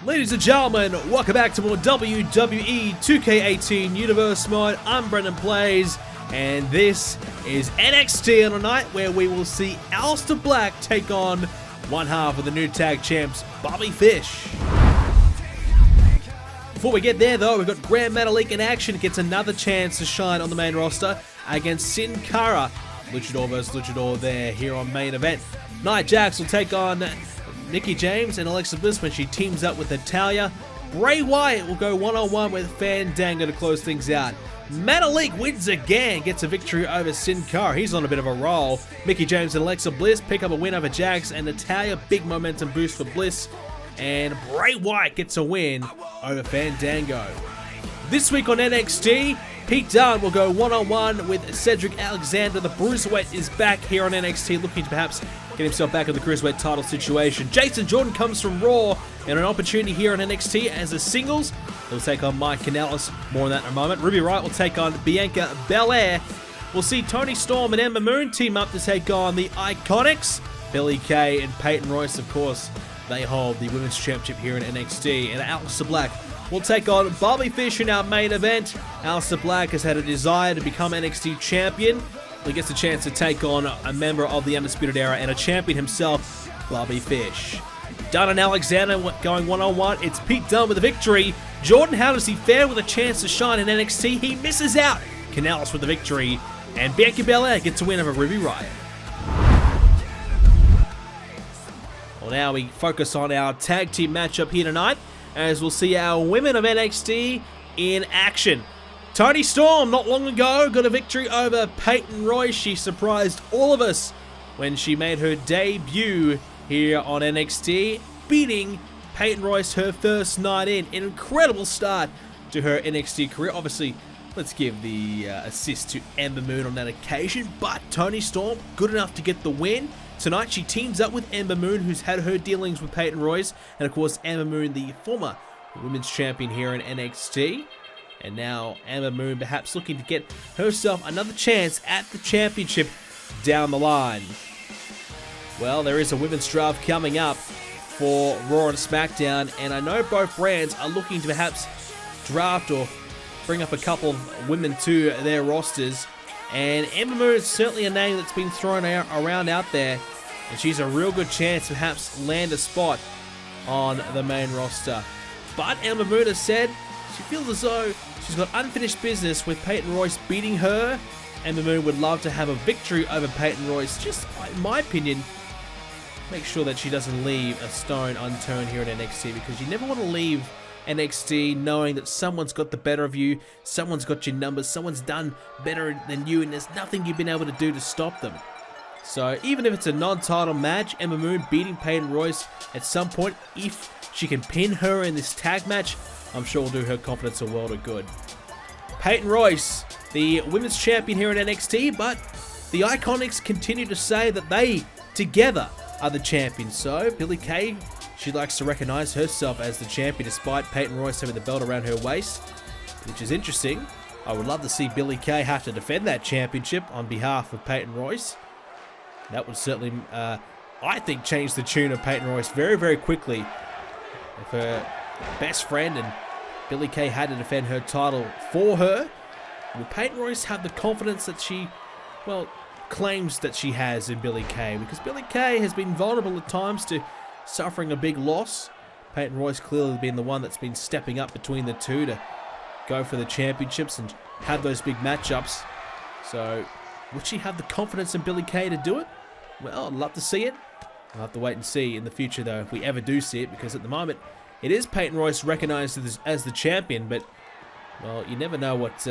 Ladies and gentlemen, welcome back to more WWE 2k18 Universe Mode. I'm BrendenPlayz, and this is NXT on a night where we will see Aleister Black take on one half of the new tag champs, Bobby Fish. Before we get there though, we've got Gran Metalik in action, gets another chance to shine on the main roster against Sin Cara. Luchador vs Luchador there here on main event. Nia Jax will take on Mickie James and Alexa Bliss when she teams up with Natalya. Bray Wyatt will go one-on-one with Fandango to close things out. Metalik wins again, gets a victory over Sin Cara. He's on a bit of a roll. Mickie James and Alexa Bliss pick up a win over Jax and Natalya. Big momentum boost for Bliss. And Bray Wyatt gets a win over Fandango. This week on NXT, Pete Dunne will go one-on-one with Cedric Alexander. The Bruiserweight is back here on NXT, looking to perhaps get himself back in the Cruiserweight title situation. Jason Jordan comes from Raw, and an opportunity here on NXT as a singles. He'll take on Mike Kanellis. More on that in a moment. Ruby Riott will take on Bianca Belair. We'll see Toni Storm and Ember Moon team up to take on the Iconics. Billie Kay and Peyton Royce, of course, they hold the Women's Championship here in NXT. And Aleister Black will take on Bobby Fish in our main event. Aleister Black has had a desire to become NXT Champion. He gets a chance to take on a member of the Undisputed Era and a champion himself, Bobby Fish. Dunne and Alexander going one-on-one. It's Pete Dunne with the victory. Jordan, how does he fare with a chance to shine in NXT? He misses out. Kanellis with the victory. And Bianca Belair gets a win over Ruby Riott. Well, now we focus on our tag team matchup here tonight, as we'll see our women of NXT in action. Toni Storm, not long ago, got a victory over Peyton Royce. She surprised all of us when she made her debut here on NXT, beating Peyton Royce her first night in. An incredible start to her NXT career. Obviously, let's give the assist to Ember Moon on that occasion, but Toni Storm, good enough to get the win. Tonight, she teams up with Ember Moon, who's had her dealings with Peyton Royce, and of course, Ember Moon, the former women's champion here in NXT. And now Ember Moon perhaps looking to get herself another chance at the championship down the line. Well, there is a women's draft coming up for Raw and SmackDown, and I know both brands are looking to perhaps draft or bring up a couple of women to their rosters. And Ember Moon is certainly a name that's been thrown around out there, and she's a real good chance to perhaps land a spot on the main roster. But Ember Moon has said she feels as though she's got unfinished business with Peyton Royce beating her. Ember Moon would love to have a victory over Peyton Royce. Just, in my opinion, make sure that she doesn't leave a stone unturned here at NXT, because you never want to leave NXT knowing that someone's got the better of you, someone's got your numbers, someone's done better than you, and there's nothing you've been able to do to stop them. So even if it's a non-title match, Ember Moon beating Peyton Royce at some point, if she can pin her in this tag match, I'm sure will do her confidence a world of good. Peyton Royce, the women's champion here in NXT, but the Iconics continue to say that they, together, are the champions. So, Billie Kay, she likes to recognize herself as the champion despite Peyton Royce having the belt around her waist, which is interesting. I would love to see Billie Kay have to defend that championship on behalf of Peyton Royce. That would certainly, I think, change the tune of Peyton Royce very, very quickly. If her best friend and Billie Kay had to defend her title for her, will Peyton Royce have the confidence that she, well, claims that she has in Billie Kay? Because Billie Kay has been vulnerable at times to suffering a big loss. Peyton Royce clearly been the one that's been stepping up between the two to go for the championships and have those big matchups. So, would she have the confidence in Billie Kay to do it? Well, I'd love to see it. I'll have to wait and see in the future, though, if we ever do see it, because at the moment, it is Peyton Royce recognized as the champion, but, well, you never know what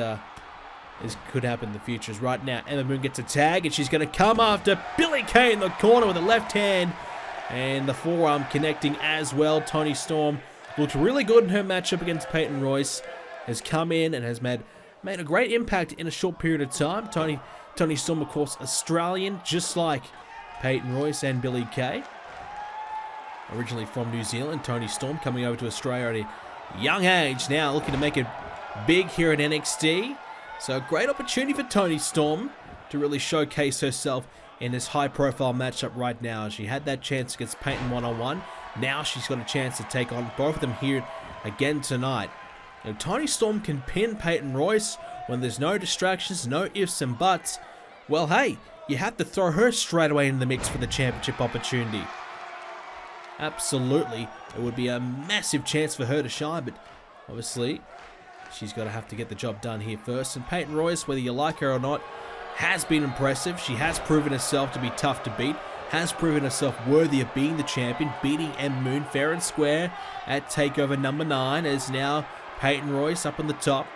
could happen in the future. Right now, Ember Moon gets a tag, and she's going to come after Billie Kay in the corner with a left hand, and the forearm connecting as well. Toni Storm looked really good in her matchup against Peyton Royce, has come in and has made made a great impact in a short period of time. Toni Storm, of course, Australian, just like Peyton Royce and Billie Kay. Originally from New Zealand, Toni Storm coming over to Australia at a young age now, looking to make it big here at NXT. So a great opportunity for Toni Storm to really showcase herself in this high-profile matchup right now. She had that chance against Peyton one-on-one. Now she's got a chance to take on both of them here again tonight. Now, Toni Storm can pin Peyton Royce when there's no distractions, no ifs and buts. Well, hey, you have to throw her straight away in the mix for the championship opportunity. Absolutely, it would be a massive chance for her to shine, but obviously she's got to have to get the job done here first. And Peyton Royce, whether you like her or not, has been impressive. She has proven herself to be tough to beat, has proven herself worthy of being the champion, beating Ember Moon fair and square at TakeOver number 9, as now Peyton Royce up on the top.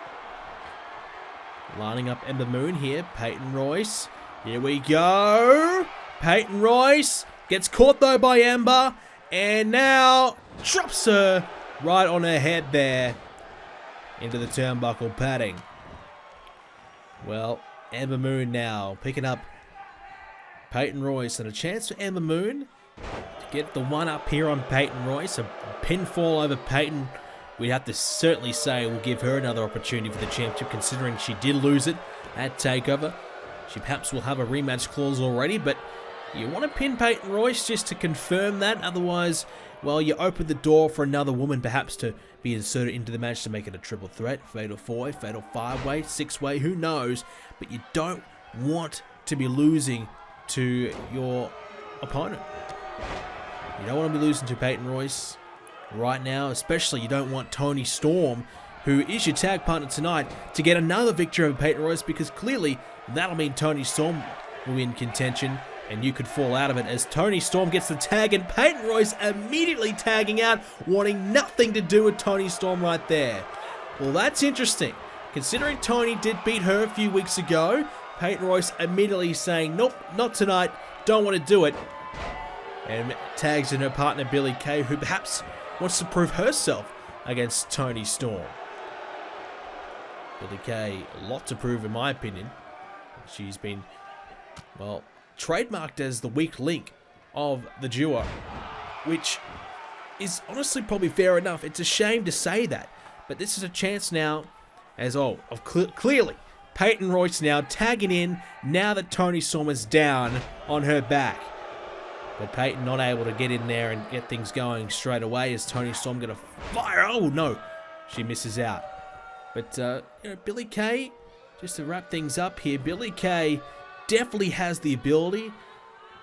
Lining up Ember Moon here, Peyton Royce. Here we go. Peyton Royce gets caught though by Ember, and now drops her right on her head there into the turnbuckle padding. Well, Ember Moon now picking up Peyton Royce, and a chance for Ember Moon to get the one up here on Peyton Royce. A pinfall over Peyton, we'd have to certainly say, will give her another opportunity for the championship, considering she did lose it at TakeOver. She perhaps will have a rematch clause already, but you want to pin Peyton Royce just to confirm that. Otherwise, well, you open the door for another woman perhaps to be inserted into the match to make it a triple threat, fatal 4-way, fatal 5-way, 6-way, who knows. But you don't want to be losing to your opponent. You don't want to be losing to Peyton Royce right now, especially you don't want Toni Storm, who is your tag partner tonight, to get another victory over Peyton Royce, because clearly that'll mean Toni Storm will be in contention and you could fall out of it, as Toni Storm gets the tag and Peyton Royce immediately tagging out, wanting nothing to do with Toni Storm right there. Well, that's interesting. Considering Toni did beat her a few weeks ago, Peyton Royce immediately saying, nope, not tonight, don't want to do it. And tags in her partner Billie Kay, who perhaps wants to prove herself against Toni Storm. Billie Kay, a lot to prove in my opinion. She's been, well, trademarked as the weak link of the duo, which is honestly probably fair enough. It's a shame to say that, but this is a chance now, as clearly Peyton Royce now tagging in now that Toni Storm is down on her back. But Peyton not able to get in there and get things going straight away, as Toni Storm going to fire. Oh no, she misses out. But you know, Billie Kay, just to wrap things up here, Billie Kay definitely has the ability,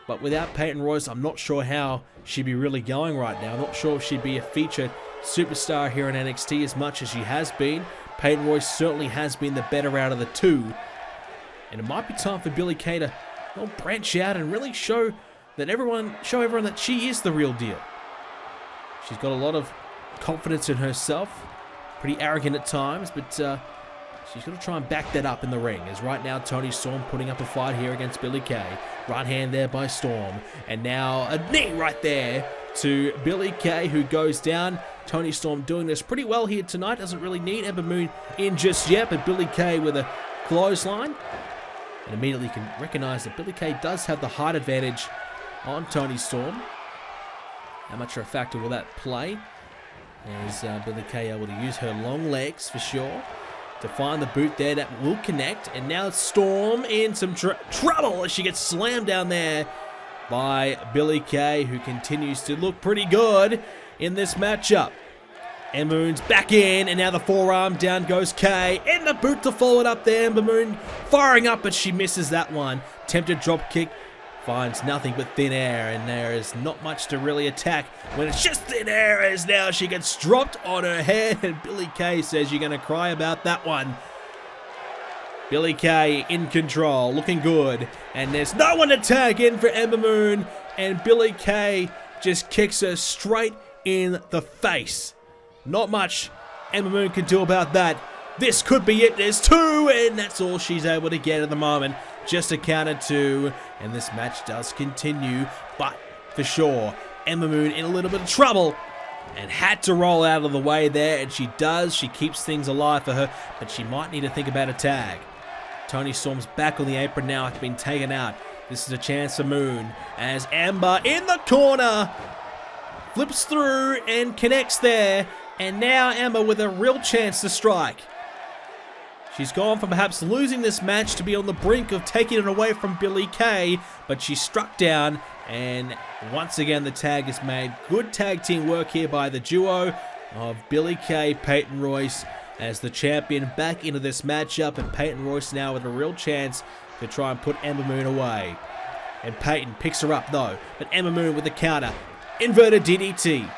but without Peyton Royce, I'm not sure how she'd be really going right now. I'm not sure if she'd be a featured superstar here in NXT as much as she has been. Peyton Royce certainly has been the better out of the two, and it might be time for Billie Kay to, well, branch out and really show everyone that she is the real deal. She's got a lot of confidence in herself, pretty arrogant at times, but she's got to try and back that up in the ring, as right now Toni Storm putting up a fight here against Billie Kay. Right hand there by Storm, and now a knee right there to Billie Kay, who goes down. Toni Storm doing this pretty well here tonight, doesn't really need Ember Moon in just yet, but Billie Kay with a clothesline, and immediately can recognize that Billie Kay does have the height advantage on Toni Storm. How much of a factor will that play? Is Billie Kay able to use her long legs for sure to find the boot there that will connect, and now Storm in some trouble as she gets slammed down there by Billie Kay, who continues to look pretty good in this matchup. Ember Moon's back in, and now the forearm, down goes Kay, and the boot to follow it up there. Ember Moon firing up, but she misses that one. Tempted drop kick, finds nothing but thin air, and there is not much to really attack when it's just thin air, as now she gets dropped on her head, and Billie Kay says you're going to cry about that one. Billie Kay in control, looking good, and there's no one to tag in for Ember Moon, and Billie Kay just kicks her straight in the face. Not much Ember Moon can do about that. This could be it. There's two, and that's all she's able to get at the moment. Just a count of two, and this match does continue, but for sure, Ember Moon in a little bit of trouble and had to roll out of the way there, and she does. She keeps things alive for her, but she might need to think about a tag. Toni Storm's back on the apron now after being taken out. This is a chance for Moon as Ember in the corner flips through and connects there, and now Ember with a real chance to strike. She's gone from perhaps losing this match to be on the brink of taking it away from Billie Kay, but she's struck down, and once again the tag is made. Good tag team work here by the duo of Billie Kay, Peyton Royce as the champion back into this matchup, and Peyton Royce now with a real chance to try and put Ember Moon away. And Peyton picks her up though, but Ember Moon with the counter. Inverted DDT.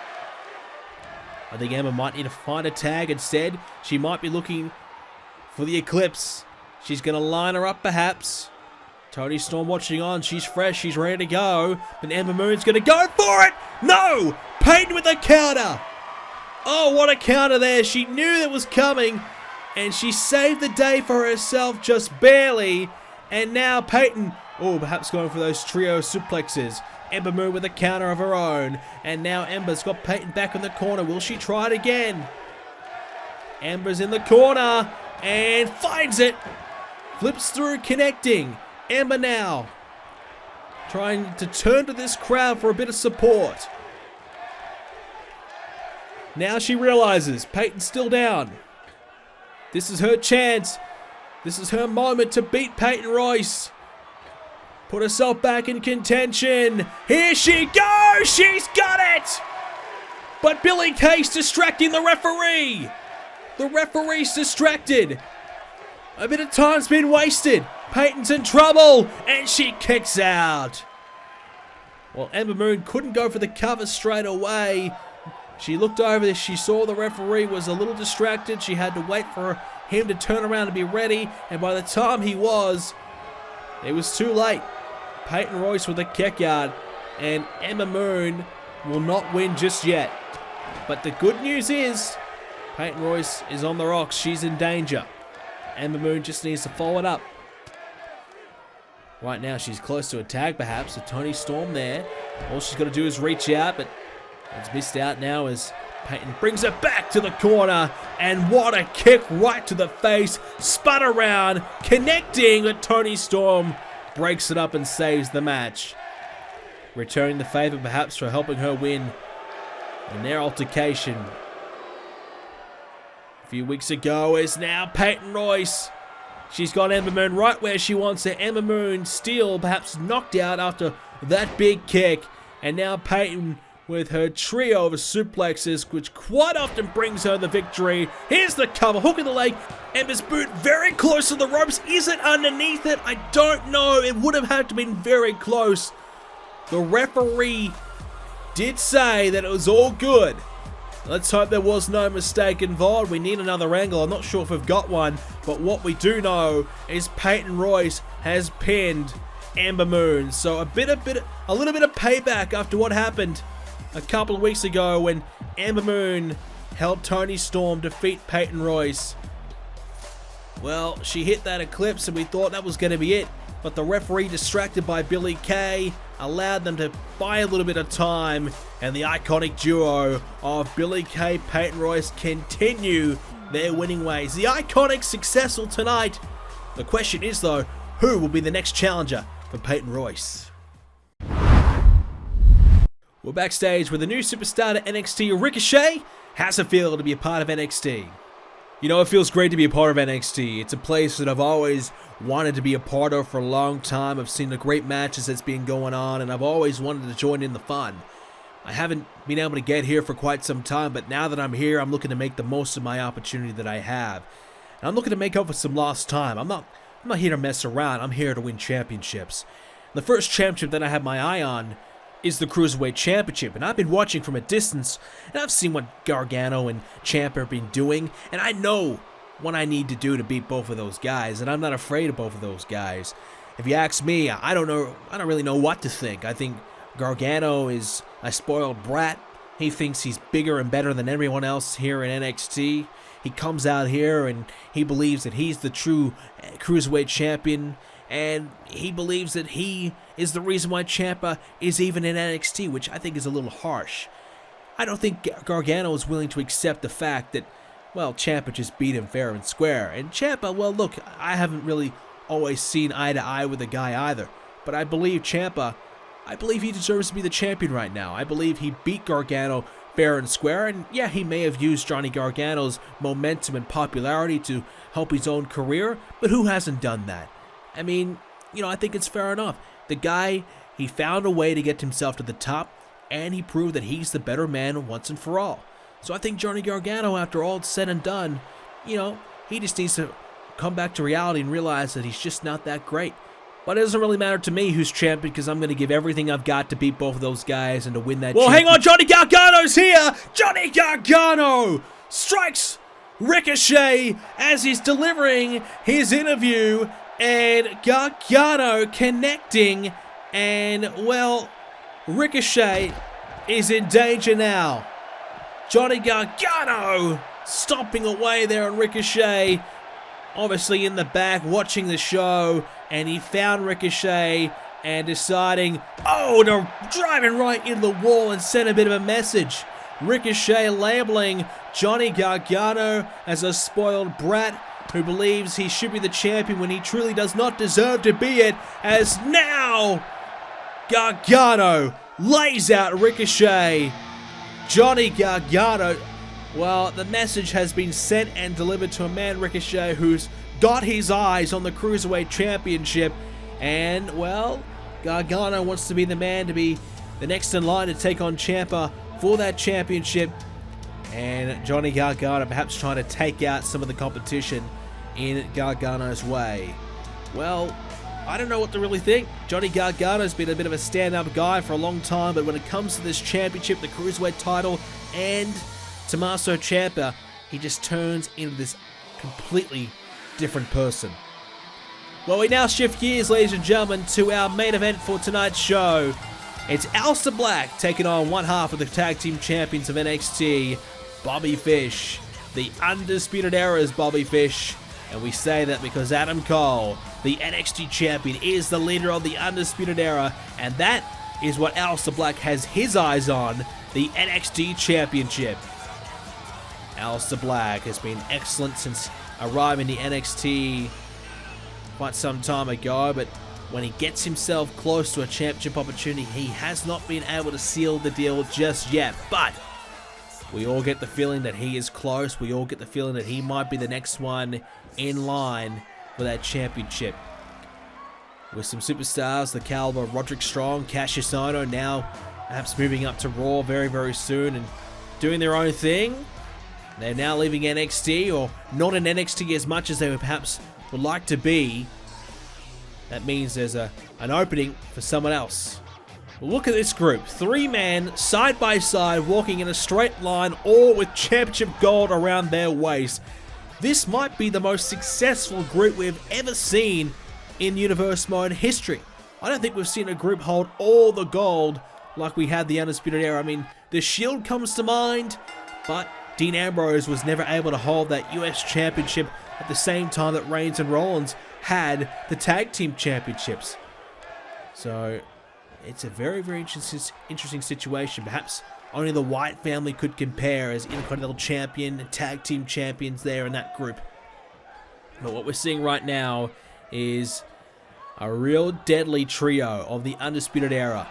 I think Ember might need to find a tag instead. She might be looking for the Eclipse. She's going to line her up perhaps. Toni Storm watching on. She's fresh. She's ready to go. But Ember Moon's going to go for it. No! Peyton with the counter. Oh, what a counter there. She knew that was coming. And she saved the day for herself just barely. And now Peyton, oh, perhaps going for those trio suplexes. Ember Moon with a counter of her own. And now Ember's got Peyton back in the corner. Will she try it again? Ember's in the corner and finds it. Flips through, connecting. Ember now trying to turn to this crowd for a bit of support. Now she realizes Peyton's still down. This is her chance. This is her moment to beat Peyton Royce. Put herself back in contention. Here she goes. She's got it. But Billie Kay's distracting the referee. The referee's distracted. A bit of time's been wasted. Peyton's in trouble. And she kicks out. Well, Ember Moon couldn't go for the cover straight away. She looked over this. She saw the referee was a little distracted. She had to wait for him to turn around and be ready. And by the time he was, it was too late. Peyton Royce with a kick out, and Ember Moon will not win just yet. But the good news is, Peyton Royce is on the rocks. She's in danger. Ember Moon just needs to follow it up. Right now, she's close to a tag, perhaps. A Toni Storm there. All she's got to do is reach out, but it's missed out now as Peyton brings it back to the corner. And what a kick right to the face. Spun around, connecting with Toni Storm. Breaks it up and saves the match. Returning the favor perhaps for helping her win in their altercation a few weeks ago is now Peyton Royce. She's got Ember Moon right where she wants her. Ember Moon still perhaps knocked out after that big kick. And now Peyton with her trio of suplexes, which quite often brings her the victory. Here's the cover, hook in the leg. Ember's boot very close to the ropes. Is it underneath it? I don't know. It would have had to been very close. The referee did say that it was all good. Let's hope there was no mistake involved. We need another angle. I'm not sure if we've got one, but what we do know is Peyton Royce has pinned Ember Moon. So a little bit of payback after what happened a couple of weeks ago when Ember Moon helped Toni Storm defeat Peyton Royce. Well, she hit that Eclipse and we thought that was going to be it. But the referee, distracted by Billie Kay, allowed them to buy a little bit of time. And the iconic duo of Billie Kay, Peyton Royce continue their winning ways. The Iconics successful tonight. The question is though, who will be the next challenger for Peyton Royce? We're backstage with the new superstar to NXT, Ricochet. How's it feel to be a part of NXT? You know, it feels great to be a part of NXT. It's a place that I've always wanted to be a part of for a long time. I've seen the great matches that's been going on, and I've always wanted to join in the fun. I haven't been able to get here for quite some time, but now that I'm here, I'm looking to make the most of my opportunity that I have. And I'm looking to make up for some lost time. I'm not here to mess around. I'm here to win championships. The first championship that I have my eye on is the Cruiserweight Championship, and I've been watching from a distance, and I've seen what Gargano and Ciampa have been doing, and I know what I need to do to beat both of those guys, and I'm not afraid of both of those guys. If you ask me, I don't really know what to think. I think Gargano is a spoiled brat. He thinks he's bigger and better than everyone else here in NXT. He comes out here and he believes that he's the true Cruiserweight Champion, and he believes that he is the reason why Ciampa is even in NXT, which I think is a little harsh. I don't think Gargano is willing to accept the fact that, well, Ciampa just beat him fair and square. And Ciampa, well, look, I haven't really always seen eye to eye with the guy either. But I believe Ciampa, I believe he deserves to be the champion right now. I believe he beat Gargano fair and square. And yeah, he may have used Johnny Gargano's momentum and popularity to help his own career. But who hasn't done that? I mean, you know, I think it's fair enough. The guy, he found a way to get himself to the top. And he proved that he's the better man once and for all. So I think Johnny Gargano, after all said and done, you know, he just needs to come back to reality and realize that he's just not that great. But it doesn't really matter to me who's champion, because I'm going to give everything I've got to beat both of those guys and to win that championship. Well, hang on, Johnny Gargano's here! Johnny Gargano strikes Ricochet as he's delivering his interview, and Gargano connecting, and, well, Ricochet is in danger now. Johnny Gargano stomping away there on Ricochet. Obviously in the back watching the show. And he found Ricochet and deciding, oh, to driving right into the wall and send a bit of a message. Ricochet labeling Johnny Gargano as a spoiled brat who believes he should be the champion when he truly does not deserve to be it. As now Gargano lays out Ricochet. Johnny Gargano, well, the message has been sent and delivered to a man, Ricochet, who's got his eyes on the Cruiserweight Championship. And, well, Gargano wants to be the man to be the next in line to take on Ciampa for that championship. And Johnny Gargano perhaps trying to take out some of the competition in Gargano's way. Well, I don't know what to really think. Johnny Gargano's been a bit of a stand-up guy for a long time, but when it comes to this championship, the Cruiserweight title, and Tommaso Ciampa, he just turns into this completely different person. Well, we now shift gears, ladies and gentlemen, to our main event for tonight's show. It's Aleister Black taking on one half of the Tag Team Champions of NXT, Bobby Fish. The Undisputed Era's Bobby Fish. And we say that because Adam Cole, the NXT Champion, is the leader of the Undisputed Era, and that is what Aleister Black has his eyes on, the NXT Championship. Aleister Black has been excellent since arriving in the NXT quite some time ago, but when he gets himself close to a championship opportunity, he has not been able to seal the deal just yet. But we all get the feeling that he is close. We all get the feeling that he might be the next one in line for that championship. With some superstars, the caliber of Roderick Strong, Cassius Ohno, now perhaps moving up to Raw very, very soon and doing their own thing. They're now leaving NXT, or not in NXT as much as they perhaps would like to be. That means there's an opening for someone else. Look at this group. 3-man, side by side, walking in a straight line, all with championship gold around their waist. This might be the most successful group we've ever seen in Universe Mode history. I don't think we've seen a group hold all the gold like we had the Undisputed Era. I mean, the Shield comes to mind, but Dean Ambrose was never able to hold that US Championship at the same time that Reigns and Rollins had the Tag Team Championships. So it's a very, very interesting situation. Perhaps only the Wyatt family could compare as Intercontinental Champion and Tag Team Champions there in that group. But what we're seeing right now is a real deadly trio of the Undisputed Era.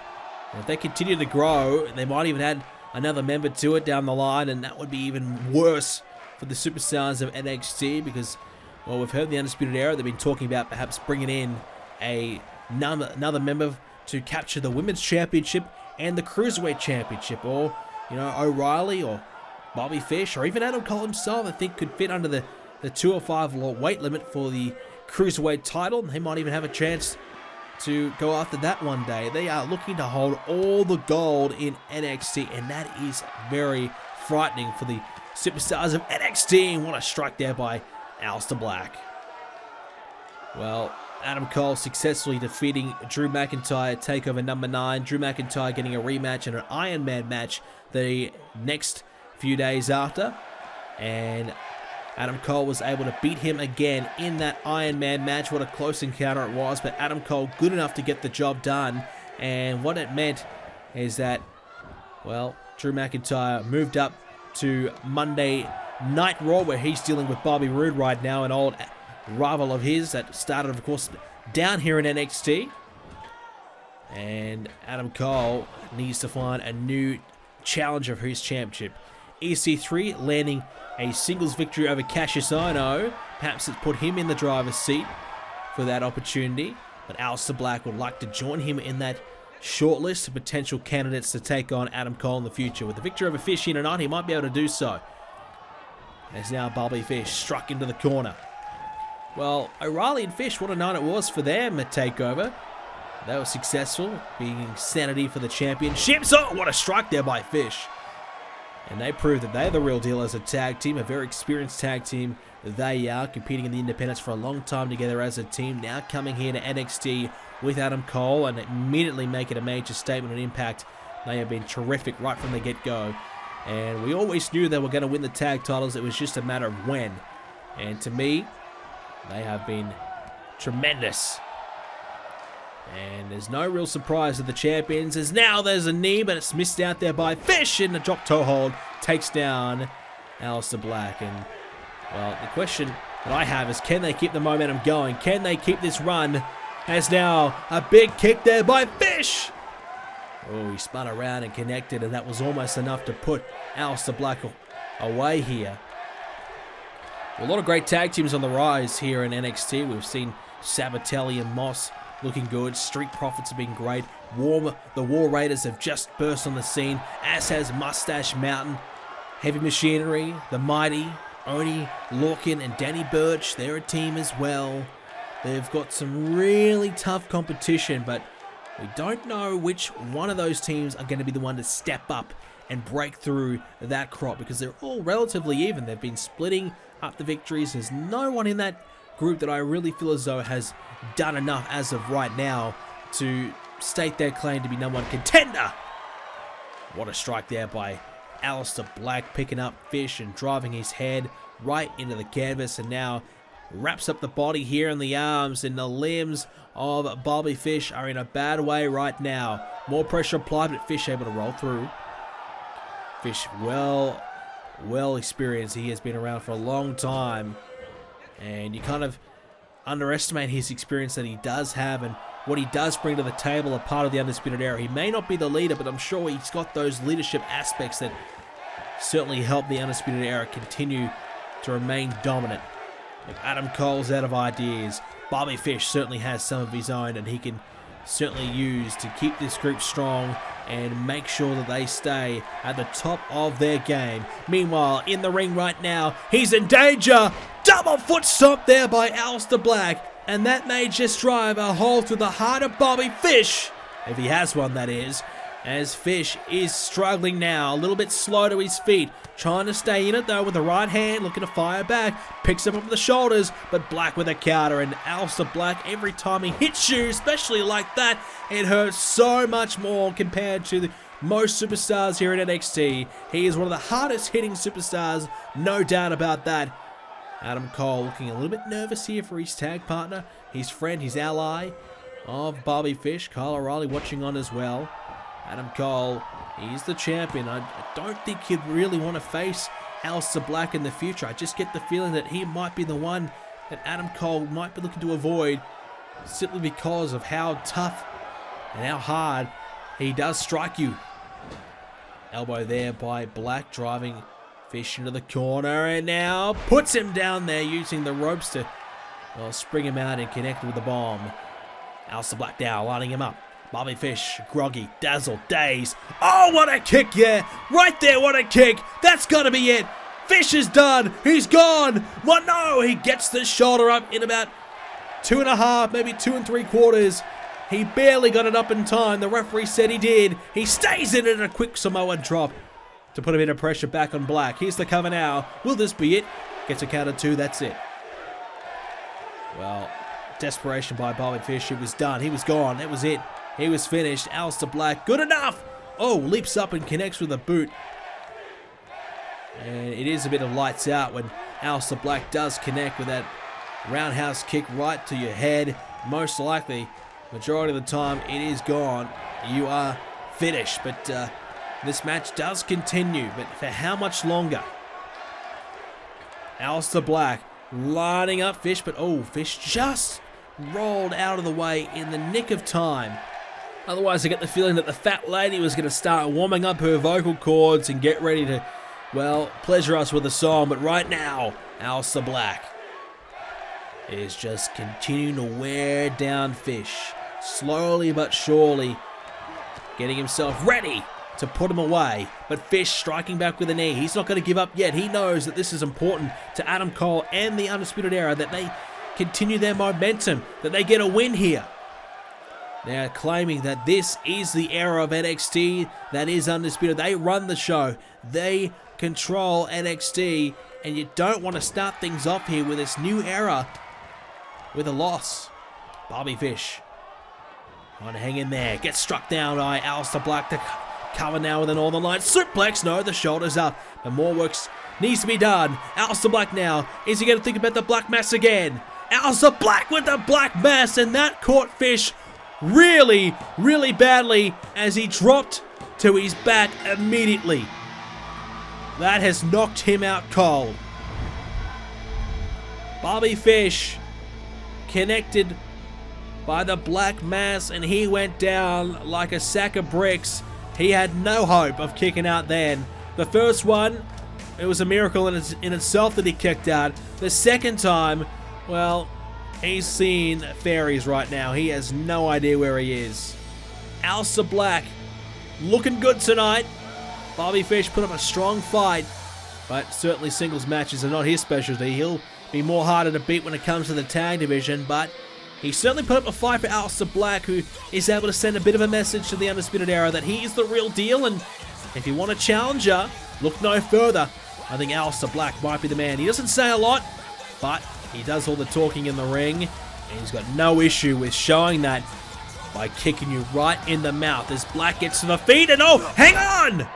And if they continue to grow, they might even add another member to it down the line, and that would be even worse for the superstars of NXT, because, well, we've heard the Undisputed Era, they've been talking about perhaps bringing in another member to capture the Women's Championship and the Cruiserweight Championship, or, you know, O'Reilly or Bobby Fish, or even Adam Cole himself, I think could fit under the 205 weight limit for the Cruiserweight title. They might even have a chance to go after that one day. They are looking to hold all the gold in NXT, and that is very frightening for the superstars of NXT. And what a strike there by Aleister Black. Well, Adam Cole successfully defeating Drew McIntyre, TakeOver number 9. Drew McIntyre getting a rematch and an Iron Man match the next few days after. And Adam Cole was able to beat him again in that Iron Man match. What a close encounter it was, but Adam Cole good enough to get the job done. And what it meant is that, well, Drew McIntyre moved up to Monday Night Raw, where he's dealing with Bobby Roode right now, an old rival of his that started, of course, down here in NXT. And Adam Cole needs to find a new challenger for his championship. EC3 landing a singles victory over Cassius Ohno. Perhaps it's put him in the driver's seat for that opportunity. But Aleister Black would like to join him in that short list of potential candidates to take on Adam Cole in the future. With the victory over Fish here tonight, he might be able to do so. As now Bobby Fish struck into the corner. Well, O'Reilly and Fish, what a night it was for them at TakeOver. They were successful, being sanity for the championships. Oh, what a strike there by Fish. And they proved that they're the real deal as a tag team, a very experienced tag team. They are competing in the independents for a long time together as a team. Now coming here to NXT with Adam Cole and immediately making a major statement and impact. They have been terrific right from the get-go. And we always knew they were going to win the tag titles. It was just a matter of when. And to me, they have been tremendous. And there's no real surprise that the champions, as now there's a knee, but it's missed out there by Fish, and the drop toe hold takes down Aleister Black. And, well, the question that I have is, can they keep the momentum going? Can they keep this run? As now a big kick there by Fish. Oh, he spun around and connected, and that was almost enough to put Aleister Black away here. A lot of great tag teams on the rise here in NXT. We've seen Sabatelli and Moss looking good. Street Profits have been great. The War Raiders have just burst on the scene, as has Mustache Mountain. Heavy Machinery, The Mighty, Oni, Lorcan, and Danny Burch, they're a team as well. They've got some really tough competition, but we don't know which one of those teams are going to be the one to step up and break through that crop, because they're all relatively even. They've been splitting up the victories. There's no one in that group that I really feel as though has done enough as of right now to state their claim to be number one contender. What a strike there by Aleister Black, picking up Fish and driving his head right into the canvas, and now wraps up the body here in the arms, and the limbs of Bobby Fish are in a bad way right now. More pressure applied, but Fish able to roll through. Fish well experienced. He has been around for a long time, and you kind of underestimate his experience that he does have and what he does bring to the table, a part of the Undisputed Era. He may not be the leader, but I'm sure he's got those leadership aspects that certainly help the Undisputed Era continue to remain dominant. If Adam Cole's out of ideas, Bobby Fish certainly has some of his own, and he can certainly use to keep this group strong and make sure that they stay at the top of their game. Meanwhile, in the ring right now, he's in danger. Double foot stomp there by Aleister Black, and that may just drive a hole through the heart of Bobby Fish, if he has one, that is, as Fish is struggling now, a little bit slow to his feet, trying to stay in it though with the right hand, looking to fire back, picks him up with the shoulders, but Black with a counter, and Aleister Black, every time he hits you, especially like that, it hurts so much more compared to most superstars here at NXT. He is one of the hardest hitting superstars, no doubt about that. Adam Cole looking a little bit nervous here for his tag partner, his friend, his ally of Bobby Fish. Kyle O'Reilly watching on as well. Adam Cole, he's the champion. I don't think he'd really want to face Aleister Black in the future. I just get the feeling that he might be the one that Adam Cole might be looking to avoid, simply because of how tough and how hard he does strike you. Elbow there by Black, driving Fish into the corner, and now puts him down there using the ropes to, well, spring him out and connect with the bomb. Aleister Black now lining him up. Bobby Fish, groggy, dazzled, dazed. Oh, what a kick, yeah! Right there, what a kick! That's gotta be it! Fish is done! He's gone! Well, no! He gets the shoulder up in about 2.5, maybe 2 3/4. He barely got it up in time. The referee said he did. He stays in it, a quick Samoan drop to put a bit of pressure back on Black. Here's the cover now. Will this be it? Gets a count of 2, that's it. Well, desperation by Bobby Fish. It was done. He was gone. That was it. He was finished. Aleister Black, good enough! Oh, leaps up and connects with a boot. And it is a bit of lights out when Aleister Black does connect with that roundhouse kick right to your head. Most likely, majority of the time, it is gone. You are finished. But This match does continue, but for how much longer? Aleister Black lining up Fish, but oh, Fish just rolled out of the way in the nick of time. Otherwise, I get the feeling that the fat lady was going to start warming up her vocal cords and get ready to, well, pleasure us with a song. But right now, Aleister Black is just continuing to wear down Fish. Slowly but surely, getting himself ready to put him away. But Fish striking back with a knee. He's not going to give up yet. He knows that this is important to Adam Cole and the Undisputed Era, that they continue their momentum, that they get a win here. They're claiming that this is the era of NXT that is undisputed. They run the show. They control NXT, and you don't want to start things off here with this new era with a loss. Bobby Fish trying to hang in there. Gets struck down by Aleister Black to cover now with a Northern Light suplex. No, the shoulder's up. But more work needs to be done. Aleister Black now. Is he going to think about the Black Mass again? Aleister Black with the Black Mass, and that caught Fish really, really badly as he dropped to his back immediately. That has knocked him out cold. Bobby Fish connected by the Black Mass, and he went down like a sack of bricks. He had no hope of kicking out then. The first one, it was a miracle in itself that he kicked out. The second time, well, he's seeing fairies right now. He has no idea where he is. Aleister Black looking good tonight. Bobby Fish put up a strong fight, but certainly singles matches are not his specialty. He'll be more harder to beat when it comes to the tag division, but he certainly put up a fight for Aleister Black, who is able to send a bit of a message to the Undisputed Era that he is the real deal, and if you want a challenger, look no further. I think Aleister Black might be the man. He doesn't say a lot, but he does all the talking in the ring, and he's got no issue with showing that by kicking you right in the mouth as Black gets to the feet, and oh, hang on!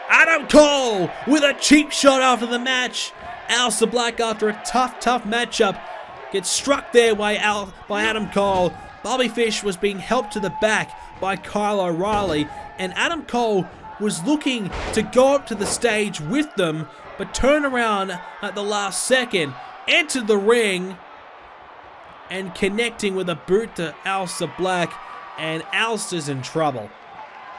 Adam Cole with a cheap shot after the match. Aleister Black, after a tough matchup, gets struck there by Adam Cole. Bobby Fish was being helped to the back by Kyle O'Reilly, and Adam Cole was looking to go up to the stage with them, but turned around at the last second, entered the ring, and connecting with a boot to Aleister Black, and Aleister's in trouble.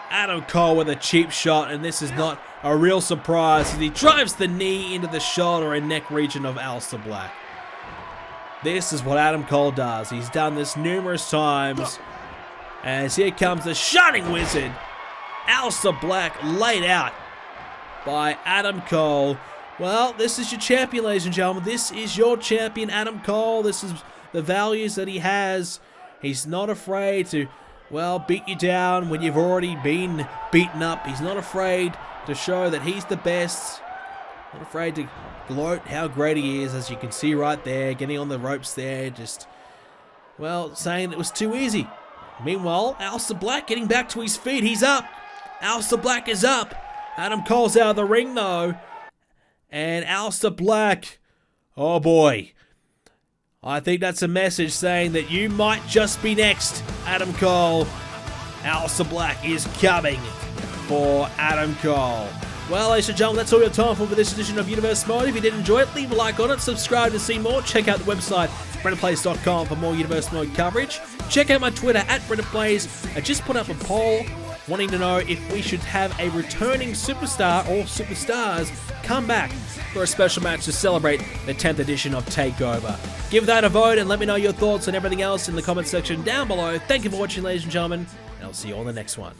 Adam Cole with a cheap shot, and this is not a real surprise as he drives the knee into the shoulder and neck region of Aleister Black. This is what Adam Cole does. He's done this numerous times. As here comes the Shining Wizard. Aleister Black laid out by Adam Cole. Well, this is your champion, ladies and gentlemen. This is your champion, Adam Cole. This is the values that he has. He's not afraid to, well, beat you down when you've already been beaten up. He's not afraid to show that he's the best. Not afraid to gloat how great he is, as you can see right there, getting on the ropes there, just, well, saying it was too easy. Meanwhile, Aleister Black getting back to his feet. He's up. Aleister Black is up. Adam Cole's out of the ring, though. And Aleister Black, oh boy. I think that's a message saying that you might just be next, Adam Cole. Aleister Black is coming for Adam Cole. Well, ladies and gentlemen, that's all we have time for this edition of Universe Mode. If you did enjoy it, leave a like on it, subscribe to see more, check out the website, BrendenPlayz.com, for more Universe Mode coverage. Check out my Twitter, @BrendenPlayz. I just put up a poll wanting to know if we should have a returning superstar or superstars come back for a special match to celebrate the 10th edition of TakeOver. Give that a vote and let me know your thoughts and everything else in the comment section down below. Thank you for watching, ladies and gentlemen, and I'll see you on the next one.